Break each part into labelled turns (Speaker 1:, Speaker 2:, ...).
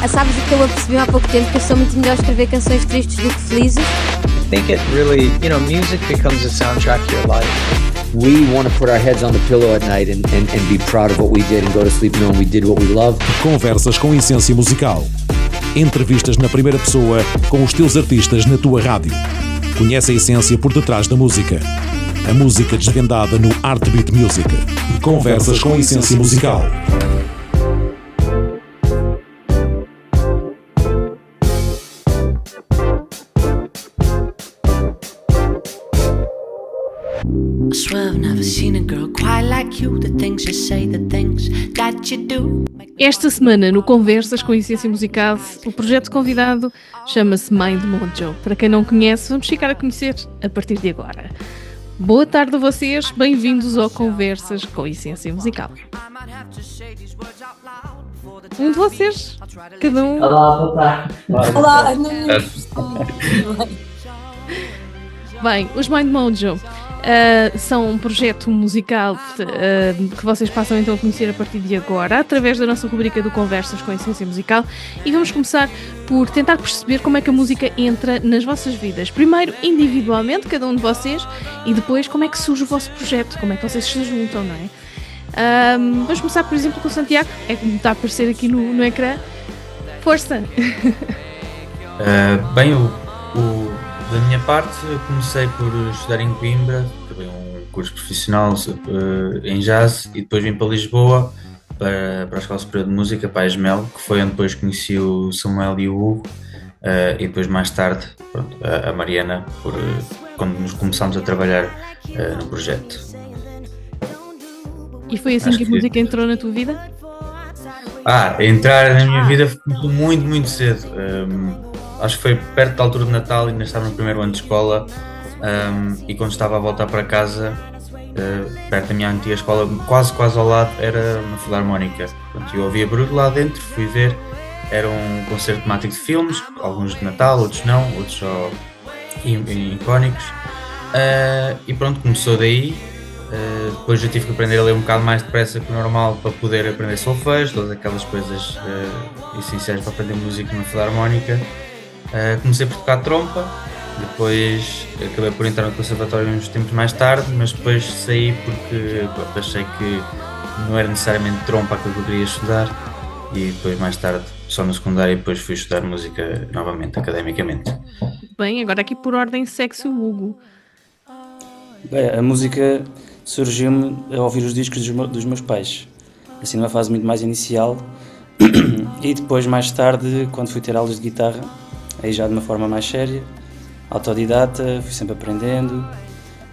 Speaker 1: Sabes o que eu apercebi há pouco tempo? Que eu sou muito melhor a escrever canções tristes do que felizes.
Speaker 2: I think it really, music becomes a soundtrack to your life.
Speaker 3: We want to put our heads on the pillow at night and be proud of what we did and go to sleep knowing we did what we love.
Speaker 4: Conversas com essência musical. Entrevistas na primeira pessoa com os teus artistas na tua rádio. Conhece a essência por detrás da música. A música desvendada no Heartbeat Music. Conversas com essência musical.
Speaker 5: Esta semana, no Conversas com Essência Musical, o projeto convidado chama-se Mind Mojo. Para quem não conhece, vamos ficar a conhecer a partir de agora. Boa tarde a vocês, bem-vindos ao Conversas com Essência Musical. Um de vocês, cada um.
Speaker 6: Olá, boa tarde.
Speaker 7: Olá,
Speaker 5: Bem, os Mind Mojo são um projeto musical que vocês passam então a conhecer a partir de agora, através da nossa rubrica do Conversas com Essência Musical, e vamos começar por tentar perceber como é que a música entra nas vossas vidas. Primeiro, individualmente, cada um de vocês, e depois como é que surge o vosso projeto, como é que vocês se juntam, não é? Vamos começar, por exemplo, com o Santiago, é como está a aparecer aqui no ecrã. Força!
Speaker 8: Da minha parte, eu comecei por estudar em Coimbra, acabei um curso profissional em jazz e depois vim para Lisboa, para a Escola Superior de Música, para a ESMEL, que foi onde depois conheci o Samuel e o Hugo, e depois mais tarde a Mariana, quando nos começámos a trabalhar no projeto.
Speaker 5: E foi assim que a música entrou na tua vida?
Speaker 8: Entrar na minha vida foi muito, muito cedo. Acho que foi perto da altura de Natal, ainda estava no primeiro ano de escola, e quando estava a voltar para casa, perto da minha antiga escola, quase ao lado, era uma filarmónica. Eu ouvia barulho lá dentro, fui ver, era um concerto temático de filmes, alguns de Natal, outros não, outros só icónicos, e pronto, começou daí. Depois eu tive que aprender a ler um bocado mais depressa que o normal para poder aprender solfejo, todas aquelas coisas essenciais para aprender música numa filarmónica. Comecei por tocar trompa, depois acabei por entrar no conservatório uns tempos mais tarde, mas depois saí porque achei que não era necessariamente trompa aquilo que eu queria estudar, e depois mais tarde, só no secundário, depois fui estudar música novamente, academicamente.
Speaker 5: Bem, agora aqui por ordem segue-se o Hugo.
Speaker 6: Bem, a música surgiu-me a ouvir os discos dos meus pais, assim numa fase muito mais inicial, e depois mais tarde, quando fui ter aulas de guitarra, aí já de uma forma mais séria, autodidata, fui sempre aprendendo.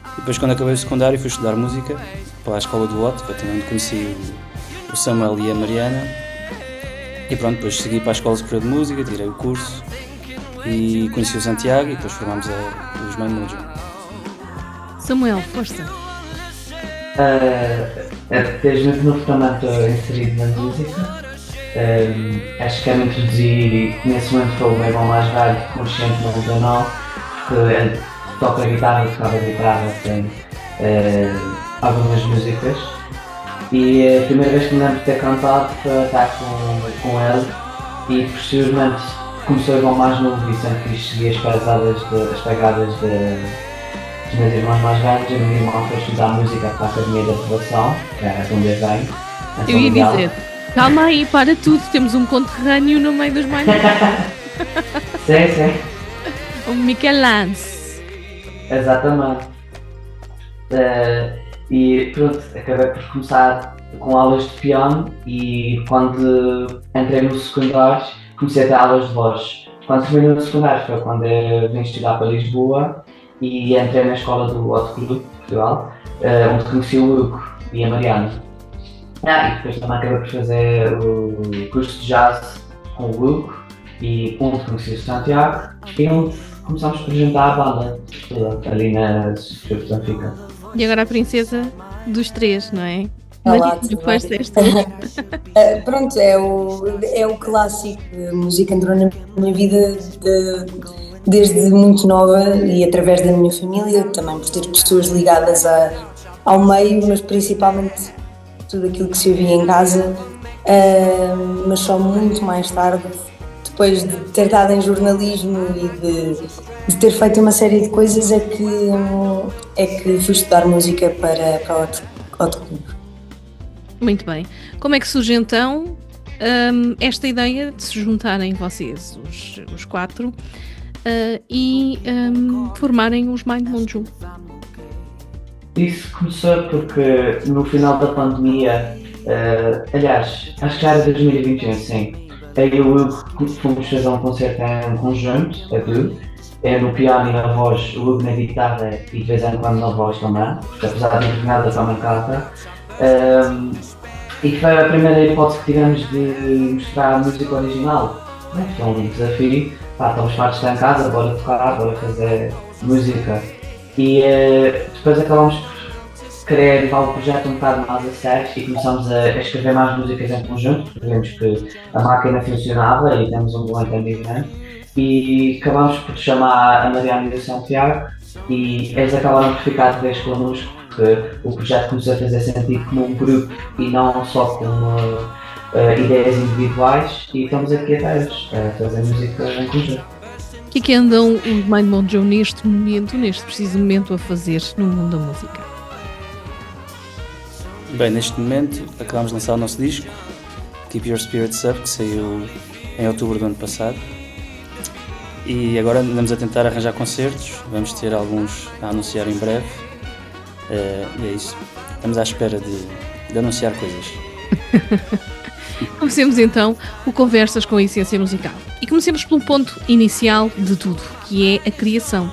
Speaker 6: E depois, quando acabei o secundário, fui estudar música para a Escola do Otto, onde conheci o Samuel e a Mariana. E pronto, depois segui para a Escola Superior de Música, tirei o curso e conheci o Santiago, e depois formámos os Mind Mojo.
Speaker 5: Samuel, força!
Speaker 7: Desde muito novo também estou inserido na música. Acho que é me introduzir, e nesse momento foi o meu irmão mais velho, conscientemente ou não, porque ele toca tocava guitarra, tem algumas músicas, e a primeira vez que me lembro de ter cantado foi estar com ele, e posteriormente começou o irmão mais novo e sempre quis seguir as pegadas dos meus irmãos mais velhos. E o meu irmão foi estudar música para a Academia da Aprovação, que era onde eu venho.
Speaker 5: Eu ia dizer, calma aí, para tudo, temos um conterrâneo no meio dos Mind Mojo.
Speaker 7: Sim.
Speaker 5: O Miquel Lance.
Speaker 7: Exatamente. E pronto, acabei por começar com aulas de piano, e quando entrei no secundário comecei a ter aulas de voz. Quando terminei no secundário foi quando eu vim estudar para Lisboa e entrei na escola do Otto Clube de Portugal, onde conheci o Hugo e a Mariana. E depois também acabei por fazer o curso de jazz com o Hugo, e onde conheci o Santiago, e onde começámos a apresentar a banda toda, ali na Sofia de Benfica.
Speaker 5: E agora a princesa dos três, não é?
Speaker 7: Olá,
Speaker 5: depois deste.
Speaker 7: Pronto, é o clássico. A música entrou na minha vida desde muito nova, e através da minha família, também por ter pessoas ligadas
Speaker 9: ao meio, mas principalmente tudo aquilo que se ouvia em casa, mas só muito mais tarde, depois de ter estado em jornalismo e de ter feito uma série de coisas, é que fui estudar música para outro clube.
Speaker 5: Muito bem. Como é que surge então esta ideia de se juntarem vocês, os quatro, e formarem os Mind Mojo?
Speaker 7: Isso começou porque no final da pandemia, aliás, acho que já era 2021, sim, eu e o Hugo fomos fazer um concerto em conjunto, no piano e na voz, o Hugo na guitarra e de vez em quando na voz também, porque apesar de não ter nada também canta. E foi a primeira hipótese que tivemos de mostrar a música original. Foi um desafio, estamos fartos de estar em casa, bora tocar, bora fazer música. E depois acabamos por querer levar o projeto um bocado mais a sério e começamos a escrever mais músicas em conjunto, porque vimos que a máquina funcionava e temos um bom entendimento. E acabamos por chamar a Mariana e o Santiago e eles acabaram por ficar de vez connosco, porque o projeto começou a fazer sentido como um grupo e não só como ideias individuais, e estamos aqui até hoje a fazer música em conjunto.
Speaker 5: O que é que andam os Mind Mojo neste preciso momento, a fazer no mundo da música?
Speaker 6: Bem, neste momento acabamos de lançar o nosso disco, Keep Your Spirits Up, que saiu em outubro do ano passado. E agora andamos a tentar arranjar concertos, vamos ter alguns a anunciar em breve, e é isso, estamos à espera de anunciar coisas.
Speaker 5: Comecemos então o Conversas com a Essência Musical e comecemos pelo ponto inicial de tudo, que é a criação.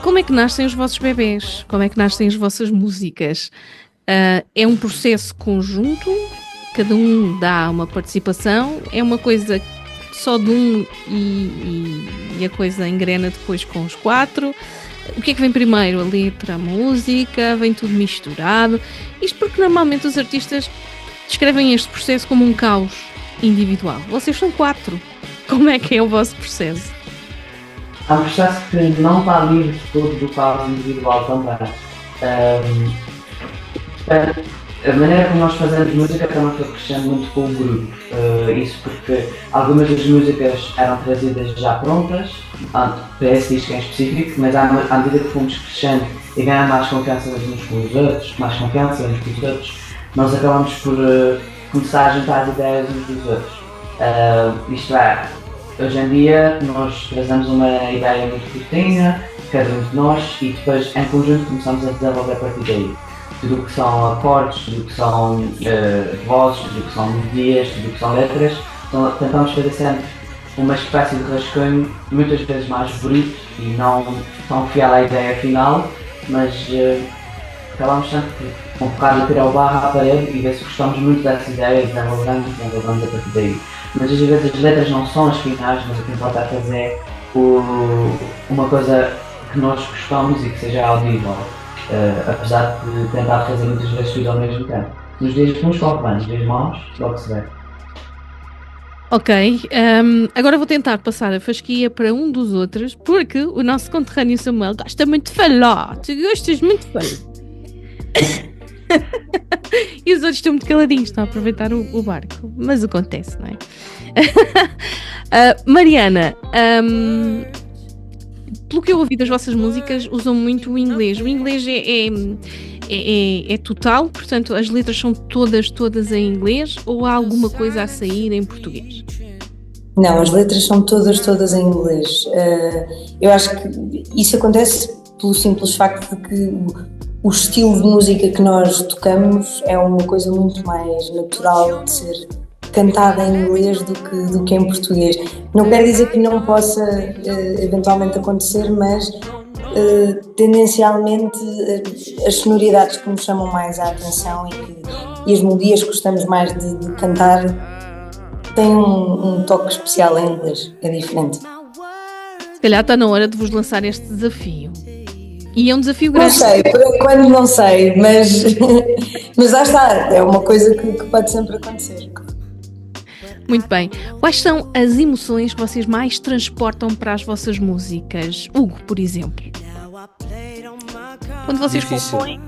Speaker 5: Como é que nascem os vossos bebés? Como é que nascem as vossas músicas? É um processo conjunto, cada um dá uma participação, é uma coisa só de um e a coisa engrena depois com os quatro? O que é que vem primeiro? A letra, a música? Vem tudo misturado? Isto porque normalmente os artistas descrevem este processo como um caos individual. Vocês são quatro. Como é que é o vosso processo?
Speaker 7: Há um processo que não está livre de todo do caos individual também. A maneira como nós fazemos música também foi crescendo muito com o grupo. Isso porque algumas das músicas eram trazidas já prontas, para esse disco em específico, mas à medida que fomos crescendo e ganhando mais confiança uns com os outros, nós acabamos por começar a juntar as ideias uns dos outros. Isto é, hoje em dia nós trazemos uma ideia muito curtinha, cada um de nós, e depois em conjunto começamos a desenvolver a partir daí. Tudo o que são acordes, tudo o que são vozes, tudo o que são melodias, tudo o que são letras, então tentamos fazer sempre uma espécie de rascunho, muitas vezes mais bruto e não tão fiel à ideia final, mas acabamos sempre por um bocado a tirar o barro à parede e ver se gostamos muito dessa ideia e desenvolvemos a partir daí. Mas às vezes as letras não são as finais, mas o que importa é fazer uma coisa que nós gostamos e que seja audível. Apesar de tentar fazer muitas vezes tudo ao mesmo tempo. Nos dias bons corre bem, nos dias maus, logo se vê.
Speaker 5: Ok, agora vou tentar passar a fasquia para um dos outros, porque o nosso conterrâneo Samuel gosta muito de falar. Tu gostas muito de falar. E os outros estão muito caladinhos, estão a aproveitar o barco, mas acontece, não é? Mariana, pelo que eu ouvi das vossas músicas, usam muito o inglês. O inglês é total, portanto as letras são todas em inglês, ou há alguma coisa a sair em português?
Speaker 9: Não, as letras são todas em inglês. Eu acho que isso acontece pelo simples facto de que o estilo de música que nós tocamos é uma coisa muito mais natural de ser cantada em inglês do que em português. Não quer dizer que não possa eventualmente acontecer, mas tendencialmente as sonoridades que nos chamam mais a atenção e as melodias que gostamos mais de cantar têm um toque especial em inglês, é diferente.
Speaker 5: Se calhar está na hora de vos lançar este desafio. E é um desafio grande.
Speaker 9: Não sei, por enquanto não sei, mas lá está, é uma coisa que pode sempre acontecer.
Speaker 5: Muito bem. Quais são as emoções que vocês mais transportam para as vossas músicas? Hugo, por exemplo. Quando vocês compõem,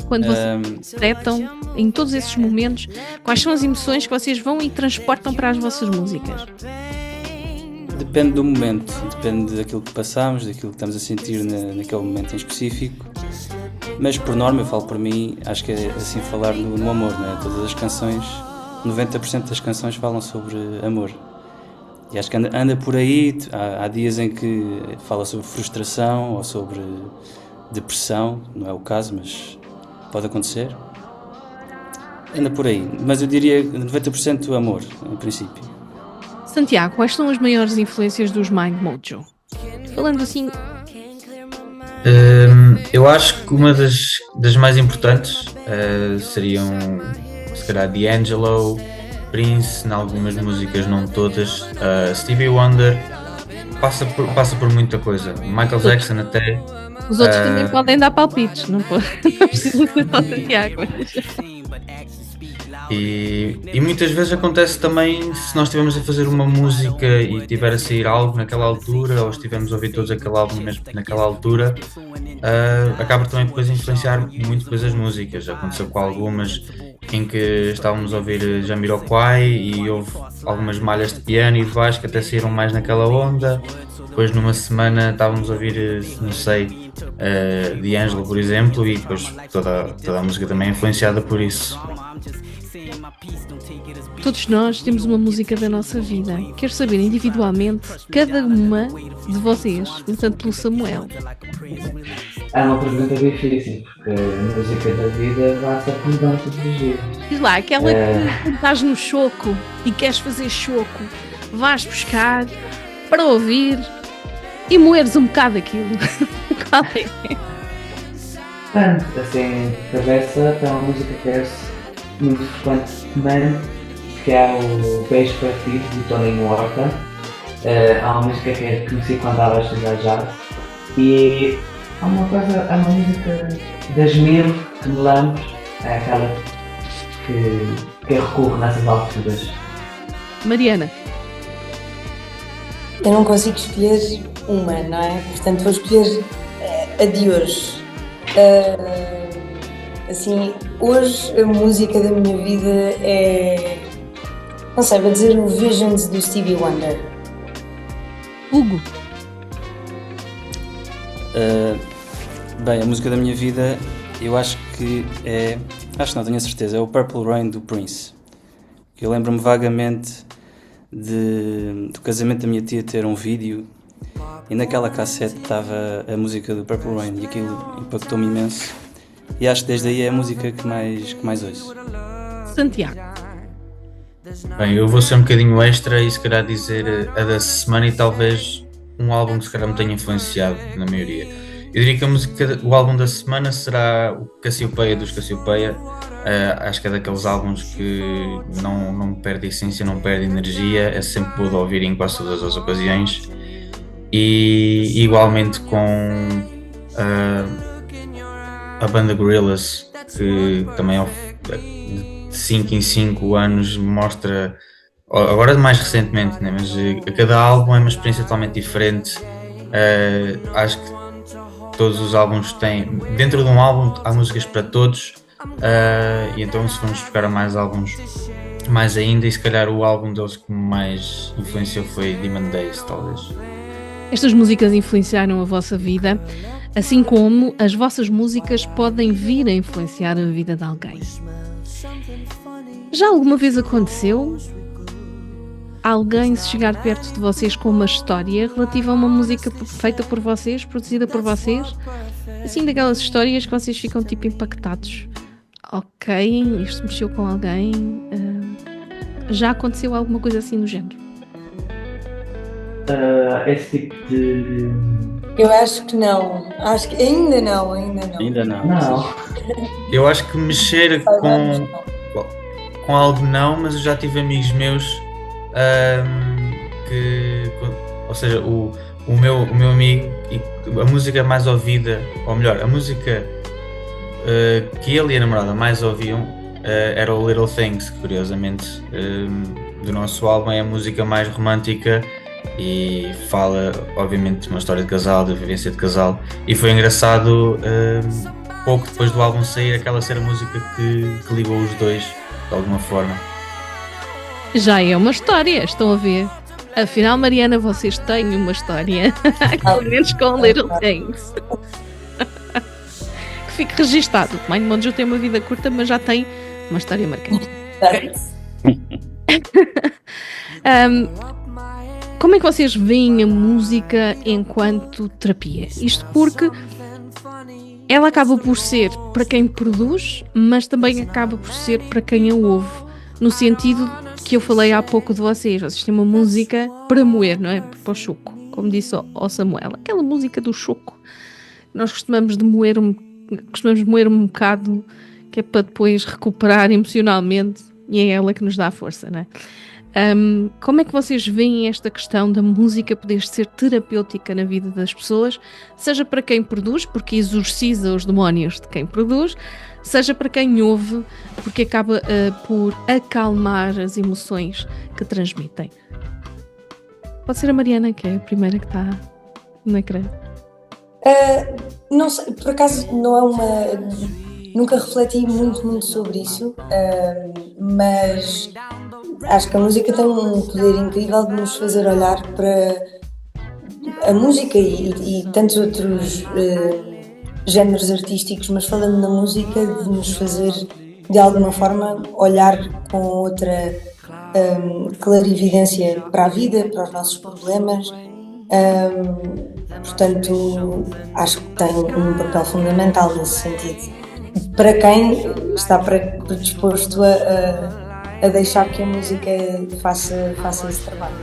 Speaker 5: quando vocês detectam em todos esses momentos, quais são as emoções que vocês vão e transportam para as vossas músicas?
Speaker 6: Depende do momento, depende daquilo que passamos, daquilo que estamos a sentir naquele momento em específico. Mas por norma, eu falo por mim, acho que é assim falar no amor, não é? Todas as canções, 90% das canções falam sobre amor. E acho que anda por aí, há dias em que fala sobre frustração ou sobre depressão, não é o caso, mas pode acontecer. Anda por aí, mas eu diria 90% amor, em princípio.
Speaker 5: Santiago, quais são as maiores influências dos Mind Mojo? Falando assim...
Speaker 8: Eu acho que uma das mais importantes seriam, se calhar, D'Angelo, Prince, em algumas músicas, não todas, Stevie Wonder, passa por muita coisa, Michael Jackson até.
Speaker 5: Os outros também podem dar palpites, não precisa ser só Santiago.
Speaker 8: E muitas vezes acontece também, se nós estivermos a fazer uma música e estiver a sair algo naquela altura, ou estivermos a ouvir todos aquele álbum mesmo naquela altura, acaba também depois a influenciar muito depois as músicas. Já aconteceu com algumas em que estávamos a ouvir Jamiroquai e houve algumas malhas de piano e de baixo que até saíram mais naquela onda. Depois numa semana estávamos a ouvir, não sei, D'Angelo, por exemplo, e depois toda a música também é influenciada por isso.
Speaker 5: Todos nós temos uma música da nossa vida. Quero saber individualmente cada uma de vocês, começando pelo Samuel.
Speaker 7: É uma pergunta difícil, porque a música da vida vai-se acomodando todos os dias.
Speaker 5: Diz lá, aquela que estás no choco e queres fazer choco, vais buscar para ouvir e moeres um bocado aquilo. Qual é?
Speaker 7: Portanto, assim, de cabeça, tem uma música que é muito frequentemente, que é o Beijo para Ti, de Toninho Horta. Há uma música que eu conheci quando estava a estudar jazz. E há uma música das mil que me lembro, é aquela que eu recorro nessas alturas.
Speaker 5: Mariana.
Speaker 9: Eu não consigo escolher uma, não é? Portanto, vou escolher a de hoje. Assim, hoje a música da minha vida é, não sei, vou dizer o Visions do Stevie Wonder.
Speaker 5: Hugo.
Speaker 6: Bem, a música da minha vida, eu acho que não tenho a certeza, é o Purple Rain do Prince. Eu lembro-me vagamente do casamento da minha tia ter um vídeo e naquela cassete estava a música do Purple Rain e aquilo impactou-me imenso. E acho que desde aí é a música que mais ouço.
Speaker 5: Santiago.
Speaker 8: Bem, eu vou ser um bocadinho extra e se calhar dizer a da semana e talvez um álbum que se calhar me tenha influenciado na maioria. Eu diria que o álbum da semana será o Cassiopeia dos Cassiopeia. Acho que é daqueles álbuns que não perde essência, não perde energia, é sempre bom de ouvir em quase todas as ocasiões. E igualmente com a banda Gorillaz, que também de 5 em 5 anos mostra, agora mais recentemente, né, mas a cada álbum é uma experiência totalmente diferente. Acho que todos os álbuns têm, dentro de um álbum há músicas para todos, e então se vamos buscar a mais álbuns, mais ainda, e se calhar o álbum deles que mais influenciou foi Demon Days, talvez.
Speaker 5: Estas músicas influenciaram a vossa vida, assim como as vossas músicas podem vir a influenciar a vida de alguém. Já alguma vez aconteceu alguém se chegar perto de vocês com uma história relativa a uma música feita por vocês, produzida por vocês? Assim, daquelas histórias que vocês ficam tipo impactados. Ok, isto mexeu com alguém. Já aconteceu alguma coisa assim do género?
Speaker 7: Esse tipo de...
Speaker 9: Eu acho que não. Acho que ainda não.
Speaker 7: Não.
Speaker 8: Eu acho que mexer com algo não, mas eu já tive amigos meus que, ou seja, o meu amigo, e a música mais ouvida, ou melhor, a música que ele e a namorada mais ouviam era o Little Things, que curiosamente do nosso álbum é a música mais romântica e fala obviamente de uma história de casal, de vivência de casal, e foi engraçado pouco depois do álbum sair, aquela ser a música que ligou os dois de alguma forma.
Speaker 5: Já é uma história, estão a ver? Afinal, Mariana, vocês têm uma história. Pelo menos com Little Things. Que fique registado. Mind Mojo tem uma vida curta, mas já tem uma história marcante. Como é que vocês veem a música enquanto terapia? Isto porque ela acaba por ser para quem produz, mas também acaba por ser para quem a ouve. No sentido que eu falei há pouco de vocês. Vocês têm uma música para moer, não é? Para o choco. Como disse ao Samuel. Aquela música do choco. Nós costumamos moer um bocado, que é para depois recuperar emocionalmente, e é ela que nos dá a força, não é? Como é que vocês veem esta questão da música poder ser terapêutica na vida das pessoas, seja para quem produz, porque exorciza os demónios de quem produz, seja para quem ouve, porque acaba por acalmar as emoções que transmitem? Pode ser a Mariana, que é a primeira que está no ecrã.
Speaker 9: Não sei, por acaso não é uma... Nunca refleti muito sobre isso, mas acho que a música tem um poder incrível de nos fazer olhar para a música e tantos outros géneros artísticos, mas falando na música, de nos fazer de alguma forma olhar com outra clarividência para a vida, para os nossos problemas. Portanto, acho que tem um papel fundamental nesse sentido. Para quem está predisposto a deixar que a música faça esse trabalho.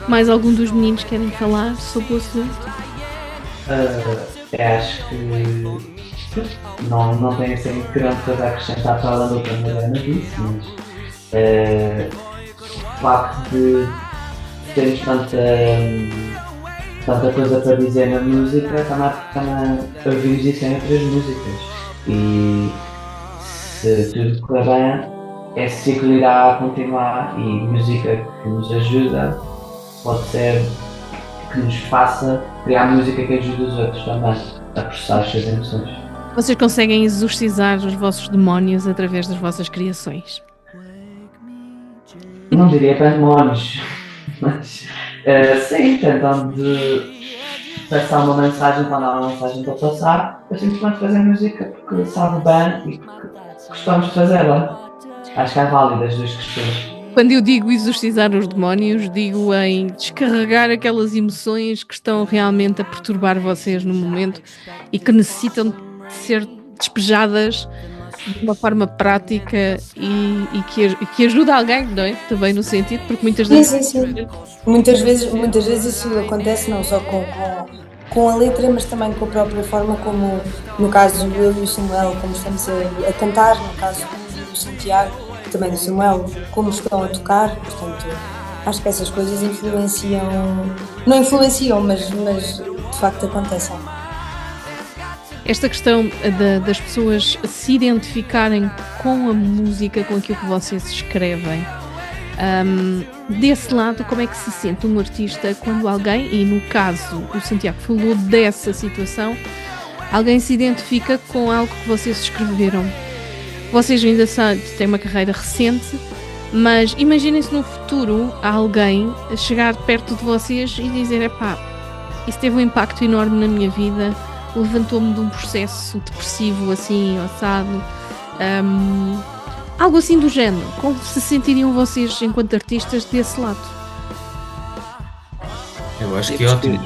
Speaker 5: Mais algum dos meninos querem falar sobre o assunto?
Speaker 7: Acho que não tem assim grande coisa a acrescentar para além do que a Mariana disse, mas o facto de termos tanta coisa para dizer na música também ouvimos isso em outras músicas. E se tudo correr bem, esse ciclo irá continuar, e música que nos ajuda pode ser que nos faça criar música que ajude os outros também a processar as suas emoções.
Speaker 5: Vocês conseguem exorcizar os vossos demónios através das vossas criações?
Speaker 7: Não diria para demónios, mas sim, tentando de passar uma mensagem quando há uma mensagem para passar, eu simplesmente fazer música porque sabe bem e que gostamos de fazê-la. Acho que é válido as duas questões.
Speaker 5: Quando eu digo exorcizar os demónios, digo em descarregar aquelas emoções que estão realmente a perturbar vocês no momento e que necessitam de ser despejadas de uma forma prática e que ajuda alguém, não é? Também no sentido, porque muitas vezes...
Speaker 9: Sim. Muitas vezes isso acontece não só com a letra, mas também com a própria forma como, no caso eu e o Samuel, como estamos a cantar, no caso do Santiago, também do Samuel, como estão a tocar. Portanto, acho que essas coisas não influenciam, mas de facto acontecem.
Speaker 5: Esta questão das pessoas se identificarem com a música, com aquilo que vocês escrevem, desse lado, como é que se sente um artista quando alguém, e no caso o Santiago falou dessa situação, alguém se identifica com algo que vocês escreveram? Vocês ainda têm uma carreira recente, mas imaginem-se no futuro alguém a chegar perto de vocês e dizer: epá, isso teve um impacto enorme na minha vida, levantou-me de um processo depressivo assim, assado, algo assim do género. Como se sentiriam vocês enquanto artistas desse lado?
Speaker 8: Eu acho que é ótimo.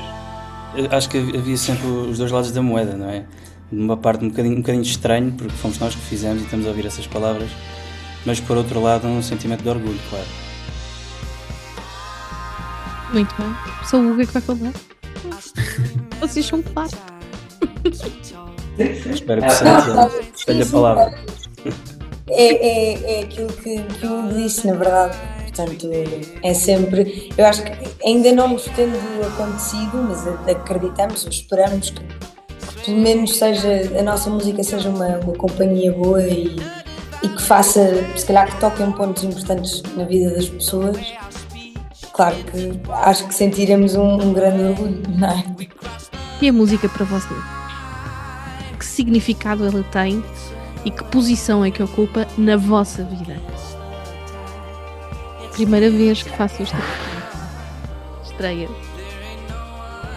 Speaker 6: Acho que havia sempre os dois lados da moeda, não é? De uma parte um bocadinho estranho, porque fomos nós que fizemos e estamos a ouvir essas palavras, mas por outro lado um sentimento de orgulho, claro.
Speaker 5: Muito bem. Sou o Hugo que vai falar. Vocês são claros.
Speaker 6: Espero que seja a palavra.
Speaker 9: É aquilo que o Hugo disse, na verdade. Portanto, é sempre... Eu acho que ainda não nos tendo acontecido, mas acreditamos ou esperamos que pelo menos a nossa música seja uma companhia boa e que faça, se calhar que toque em pontos importantes na vida das pessoas. Claro que acho que sentiremos um grande orgulho, não é?
Speaker 5: E a música para você? Que significado ela tem e que posição é que ocupa na vossa vida? Primeira vez que faço esta estreia.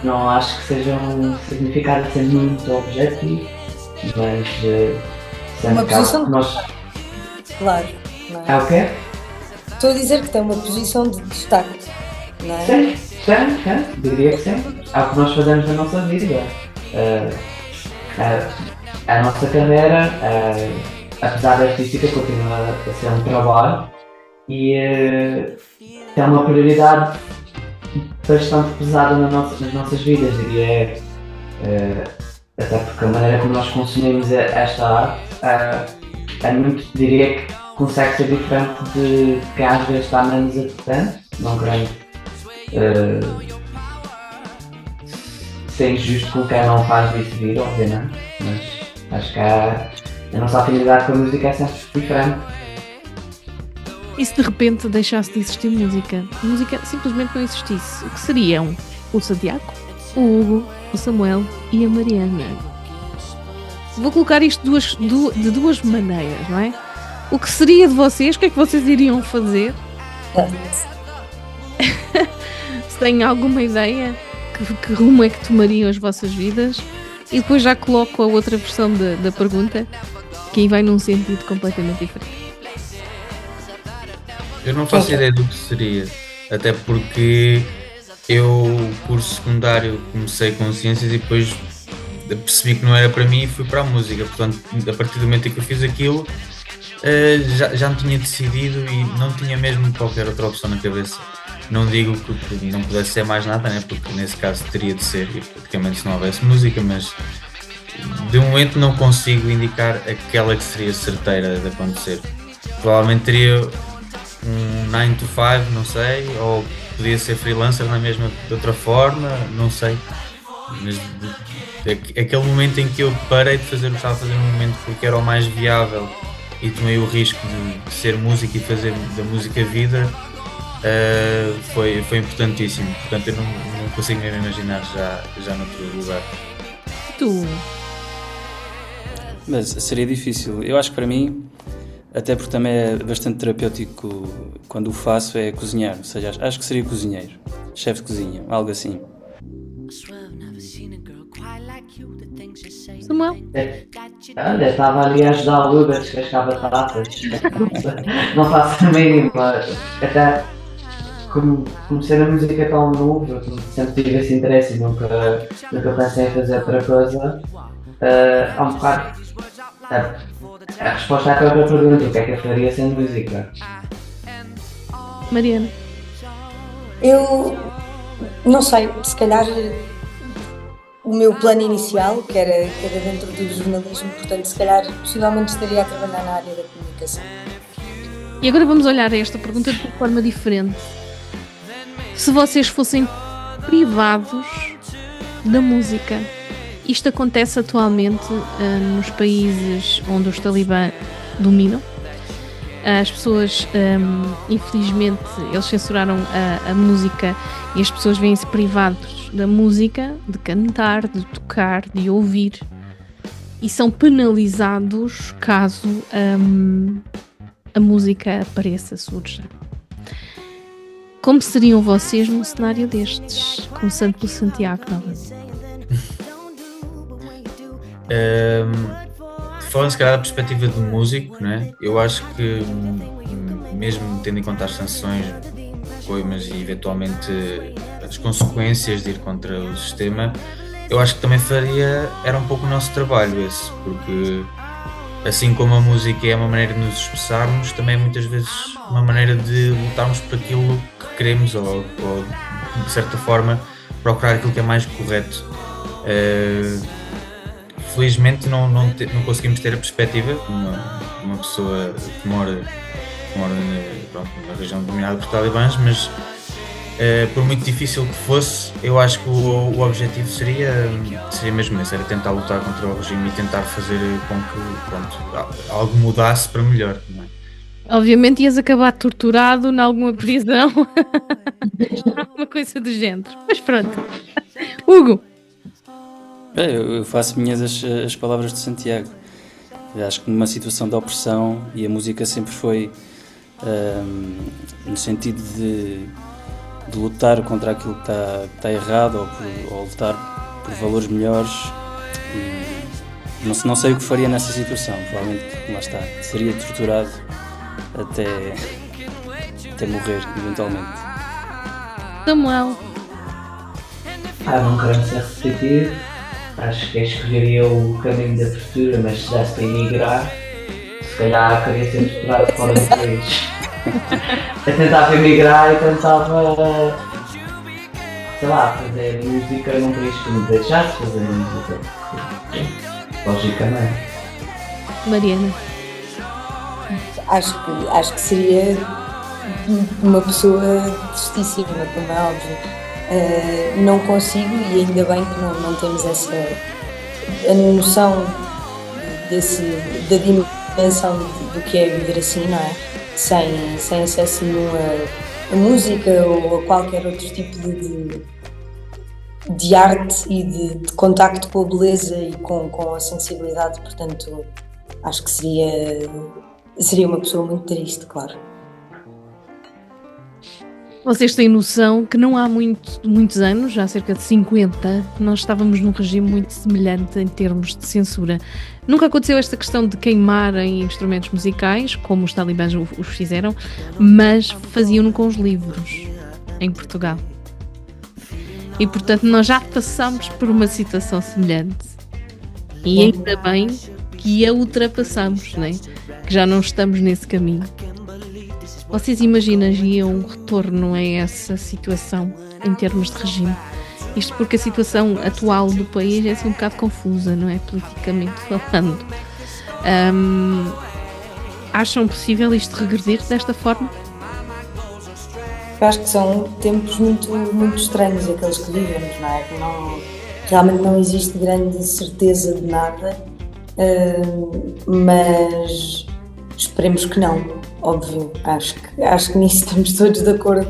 Speaker 7: Não acho que seja um significado assim muito objetivo, mas
Speaker 9: Uma
Speaker 7: sempre que algo
Speaker 9: posição-
Speaker 7: que nós...
Speaker 9: Claro, não é?
Speaker 7: É o quê?
Speaker 9: Estou a dizer que tem uma posição de destaque, não é?
Speaker 7: Sim, diria que sim. É o que nós fazemos na nossa vida. A nossa carreira, apesar da artística, continua a ser um trabalho e tem uma prioridade bastante pesada nas nossas vidas, diria. Até porque a maneira como nós consumimos esta arte é muito, diria que consegue ser diferente de quem às vezes está menos atento, não querendo ser injusto com quem não faz disso vir, obviamente, mas acho que a nossa afinidade com a música é sempre diferente.
Speaker 5: E se de repente deixasse de existir música? A música simplesmente não existisse. O que seriam? O Santiago, o Hugo, o Samuel e a Mariana. Vou colocar isto de duas maneiras, não é? O que seria de vocês? O que é que vocês iriam fazer? Se têm alguma ideia, que rumo é que tomariam as vossas vidas? E depois já coloco a outra versão da pergunta, que aí vai num sentido completamente diferente.
Speaker 8: Eu não faço ideia do que seria, até porque eu, curso secundário, comecei com ciências e depois percebi que não era para mim e fui para a música. Portanto, a partir do momento em que eu fiz aquilo, já me tinha decidido e não tinha mesmo qualquer outra opção na cabeça. Não digo que não pudesse ser mais nada, né? Porque nesse caso teria de ser, e praticamente se não houvesse música, mas de momento não consigo indicar aquela que seria certeira de acontecer. Provavelmente teria um 9 to 5, não sei, ou podia ser freelancer na mesma de outra forma, não sei. Mas aquele momento em que eu parei de fazer o que estava a fazer no momento porque era o mais viável e tomei o risco de ser músico e fazer da música vida, foi importantíssimo. Portanto, eu não consigo mesmo imaginar já noutro lugar.
Speaker 5: Tu?
Speaker 6: Mas seria difícil. Eu acho que para mim, até porque também é bastante terapêutico quando o faço, é cozinhar. Ou seja, acho que seria cozinheiro, chefe de cozinha, algo assim.
Speaker 5: Samuel?
Speaker 7: Olha, estava ali a ajudar o Uber a descascar batatas. Não faço a mínima. Até como comecei na música tão novo, eu sempre tive esse interesse e nunca pensei em fazer outra coisa. Há um bocado. A resposta à própria pergunta: o que é que eu faria sem música?
Speaker 5: Mariana?
Speaker 9: Eu não sei, se calhar o meu plano inicial, que era dentro do jornalismo, portanto, se calhar possivelmente estaria a trabalhar na área da comunicação.
Speaker 5: E agora vamos olhar a esta pergunta de uma forma diferente. Se vocês fossem privados da música, isto acontece atualmente nos países onde os talibã dominam. As pessoas, infelizmente, eles censuraram a música e as pessoas veem-se privados da música, de cantar, de tocar, de ouvir, e são penalizados caso a música apareça, surja. Como seriam vocês num cenário destes, começando pelo Santiago novamente?
Speaker 8: Falando se calhar da perspectiva de músico, né? Eu acho que mesmo tendo em conta as sanções, coimas e eventualmente as consequências de ir contra o sistema, eu acho que também era um pouco o nosso trabalho esse, porque assim como a música é uma maneira de nos expressarmos, também é muitas vezes uma maneira de lutarmos por aquilo que queremos ou de certa forma procurar aquilo que é mais correto. Felizmente não conseguimos ter a perspectiva de uma pessoa que mora numa região dominada por talibãs, mas por muito difícil que fosse, eu acho que o objetivo seria mesmo esse, era tentar lutar contra o regime e tentar fazer com que algo mudasse para melhor. Não é?
Speaker 5: Obviamente ias acabar torturado em alguma prisão, alguma coisa do género, mas pronto. Hugo?
Speaker 6: Eu faço minhas as palavras de Santiago. Eu acho que numa situação de opressão, e a música sempre foi no sentido de lutar contra aquilo que está errado, ou lutar por valores melhores. E não sei o que faria nessa situação. Provavelmente, lá está, seria torturado até morrer, eventualmente.
Speaker 5: Samuel,
Speaker 7: Não querendo ser repetitivo, acho que escolheria o caminho da tortura, mas se desse para emigrar, se calhar queria ser torturado fora do país. Eu tentava emigrar e tentava, sei lá, fazer música num país que me deixasse fazer música. Logicamente.
Speaker 5: Mariana.
Speaker 9: Acho que seria uma pessoa tristíssima, como é óbvio. Não consigo, e ainda bem que não temos a noção da dimensão do que é viver assim, não é? Sem acesso nenhum a música ou a qualquer outro tipo de arte e de contacto com a beleza e com a sensibilidade. Portanto, acho que seria uma pessoa muito triste, claro.
Speaker 5: Vocês têm noção que não há muitos anos, já há cerca de 50, nós estávamos num regime muito semelhante em termos de censura. Nunca aconteceu esta questão de queimarem instrumentos musicais, como os talibãs os fizeram, mas faziam-no com os livros, em Portugal. E, portanto, nós já passamos por uma situação semelhante. E ainda bem que a ultrapassamos, né? Que já não estamos nesse caminho. Vocês imaginariam um retorno a essa situação em termos de regime? Isto porque a situação atual do país é assim um bocado confusa, não é? Politicamente falando. Acham possível isto regredir desta forma?
Speaker 9: Eu acho que são tempos muito, muito estranhos aqueles que vivemos, não é? Realmente não existe grande certeza de nada, mas esperemos que não, óbvio. Acho que nisso estamos todos de acordo.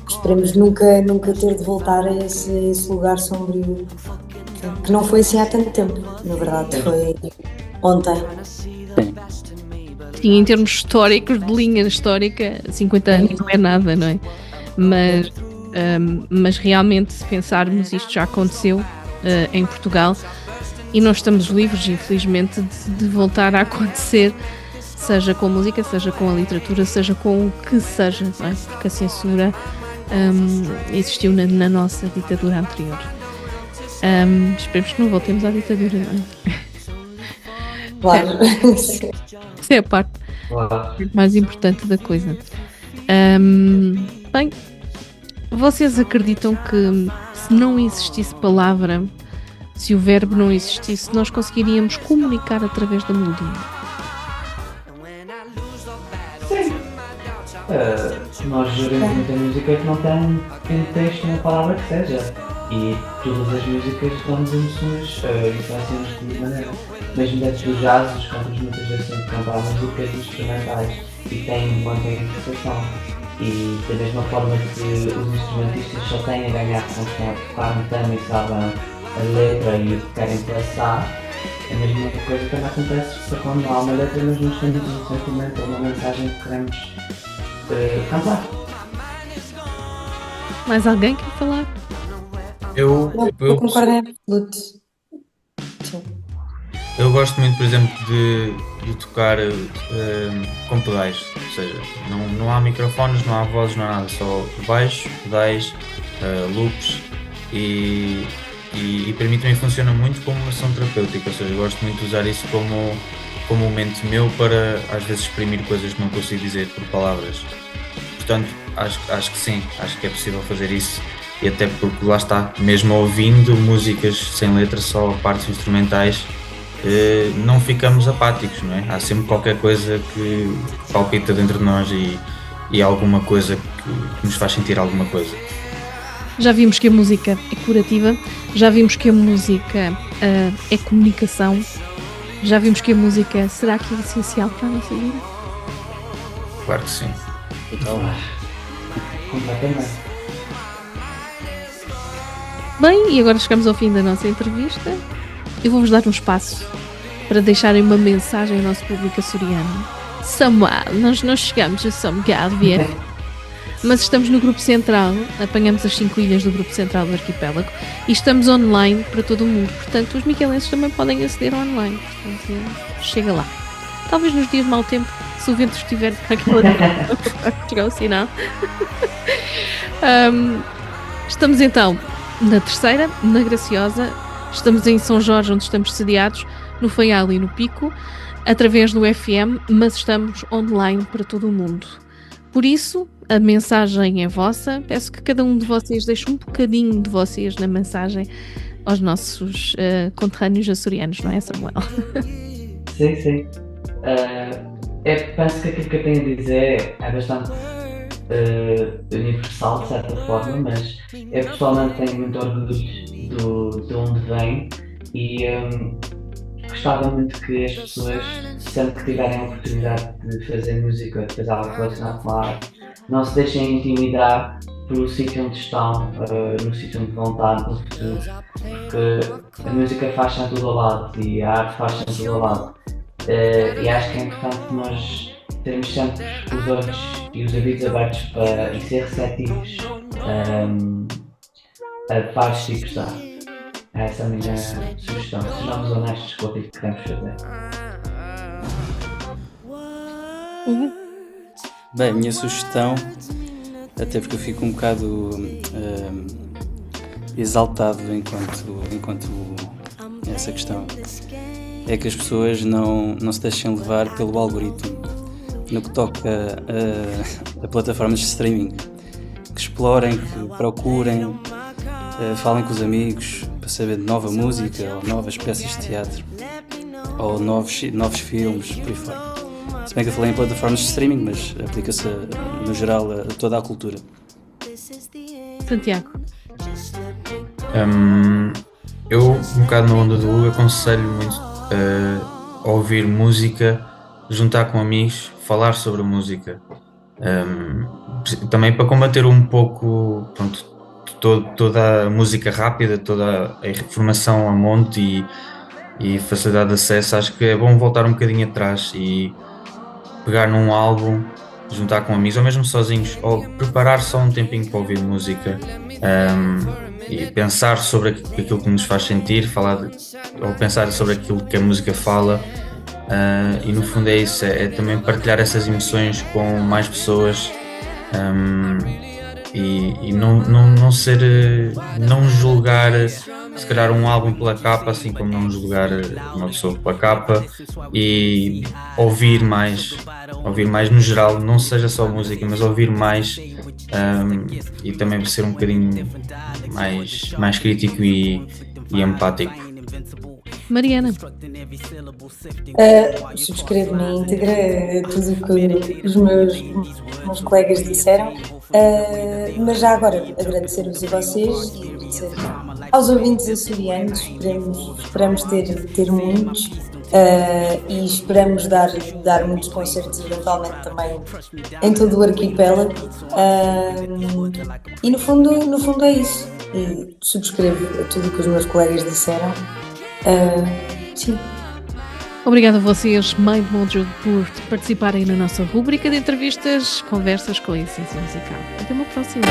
Speaker 9: Esperemos nunca ter de voltar a esse lugar sombrio, que não foi assim há tanto tempo, na verdade, foi ontem.
Speaker 5: Sim, em termos históricos, de linha histórica, 50 anos não é nada, não é? Mas realmente, se pensarmos, isto já aconteceu em Portugal e nós estamos livres, infelizmente, de voltar a acontecer, seja com música, seja com a literatura, seja com o que seja, não é? Porque a censura existiu na nossa ditadura anterior. Esperemos que não voltemos à ditadura, não é?
Speaker 9: Claro.
Speaker 5: Isso é a parte mais importante da coisa. Bem, vocês acreditam que se não existisse palavra, se o verbo não existisse, nós conseguiríamos comunicar através da melodia?
Speaker 7: Nós geramos muita música que não tem texto nem palavra que seja, e todas as músicas dão-nos emoções, influenciam-nos de maneira. Mesmo dentro do jazz, os cantores muitas vezes têm que cantar músicas instrumentais e têm muita interpretação. E da mesma forma que os instrumentistas só têm a ganhar com tocar no piano e sabem a letra e o que querem passar, é a mesma coisa que acontece para quando não há uma letra, mas nós temos um sentimento ou uma mensagem que queremos cantar.
Speaker 5: Mais alguém quer falar?
Speaker 8: Eu
Speaker 9: concordo em absoluto. Sim.
Speaker 8: Eu gosto muito, por exemplo, de tocar com pedais, ou seja, não há microfones, não há vozes, não há nada, só baixo, pedais, loops e para mim também funciona muito como uma ação terapêutica, ou seja, eu gosto muito de usar isso como um momento meu para às vezes exprimir coisas que não consigo dizer por palavras. Portanto, acho que sim, acho que é possível fazer isso. E até porque lá está, mesmo ouvindo músicas sem letras, só partes instrumentais, não ficamos apáticos, não é? Há sempre qualquer coisa que palpita dentro de nós e alguma coisa que nos faz sentir alguma coisa.
Speaker 5: Já vimos que a música é curativa, já vimos que a música é comunicação, já vimos que a música será que é essencial para a nossa vida?
Speaker 8: Claro que sim.
Speaker 7: Completamente.
Speaker 5: Bem, e agora chegamos ao fim da nossa entrevista. eu vou-vos dar um espaço para deixarem uma mensagem ao nosso público açoriano. Samuel, nós não chegamos a São Miguel, mas estamos no Grupo Central, apanhamos as 5 ilhas do Grupo Central do Arquipélago e estamos online para todo o mundo. Portanto, os miquelenses também podem aceder online. Portanto, chega lá. Talvez nos dias de mau tempo, se o vento estiver para chegar o sinal. Estamos então na Terceira, na Graciosa. Estamos em São Jorge, onde estamos sediados, no Faial e no Pico, através do FM, mas estamos online para todo o mundo. Por isso, a mensagem é vossa. Peço que cada um de vocês deixe um bocadinho de vocês na mensagem aos nossos conterrâneos açorianos, não é, Samuel?
Speaker 7: Sim. Penso que aquilo que eu tenho a dizer é bastante universal, de certa forma, mas eu pessoalmente tenho muito orgulho de onde venho e gostava muito que as pessoas, sempre que tiverem a oportunidade de fazer música, de fazer algo relacionado com a arte, não se deixem intimidar pelo sítio onde estão, no sítio onde vão estar no futuro, porque a música faz-se em todo o lado e a arte faz-se em todo o lado. E acho que é importante nós termos sempre os olhos e os ouvidos abertos e ser receptivos a vários tipos de arte. Essa é a minha sugestão. Sejamos honestos com aquilo que queremos fazer.
Speaker 6: Bem, a minha sugestão, até porque eu fico um bocado exaltado enquanto essa questão, é que as pessoas não se deixem levar pelo algoritmo no que toca a plataformas de streaming, que explorem, que procurem, falem com os amigos para saber de nova música ou novas peças de teatro ou novos filmes, por aí fora. Se bem que eu falei em plataformas de streaming, mas aplica-se no geral a toda a cultura.
Speaker 5: Santiago.
Speaker 8: Eu, um bocado na onda do Hugo, aconselho muito a ouvir música, juntar com amigos, falar sobre a música. Também para combater um pouco, pronto, toda a música rápida, toda a informação a monte e facilidade de acesso. Acho que é bom voltar um bocadinho atrás e pegar num álbum, juntar com amigos ou mesmo sozinhos, ou preparar só um tempinho para ouvir música e pensar sobre aquilo que nos faz sentir, ou pensar sobre aquilo que a música fala. E no fundo é isso, é também partilhar essas emoções com mais pessoas. E não julgar se calhar um álbum pela capa, assim como não julgar uma pessoa pela capa, e ouvir mais no geral, não seja só música, mas ouvir mais, e também ser um bocadinho mais crítico e empático.
Speaker 5: Mariana.
Speaker 9: Subscrevo na íntegra tudo o que os meus colegas disseram, mas já agora agradecer-vos a vocês e agradecer aos ouvintes açorianos. Esperamos ter muitos e esperamos dar muitos concertos eventualmente também em todo o arquipélago, e no fundo é isso. E subscrevo tudo o que os meus colegas disseram. Sim.
Speaker 5: Obrigada a vocês, Mind Mojo, por participarem na nossa rúbrica de entrevistas, conversas com a essência musical. Até uma próxima.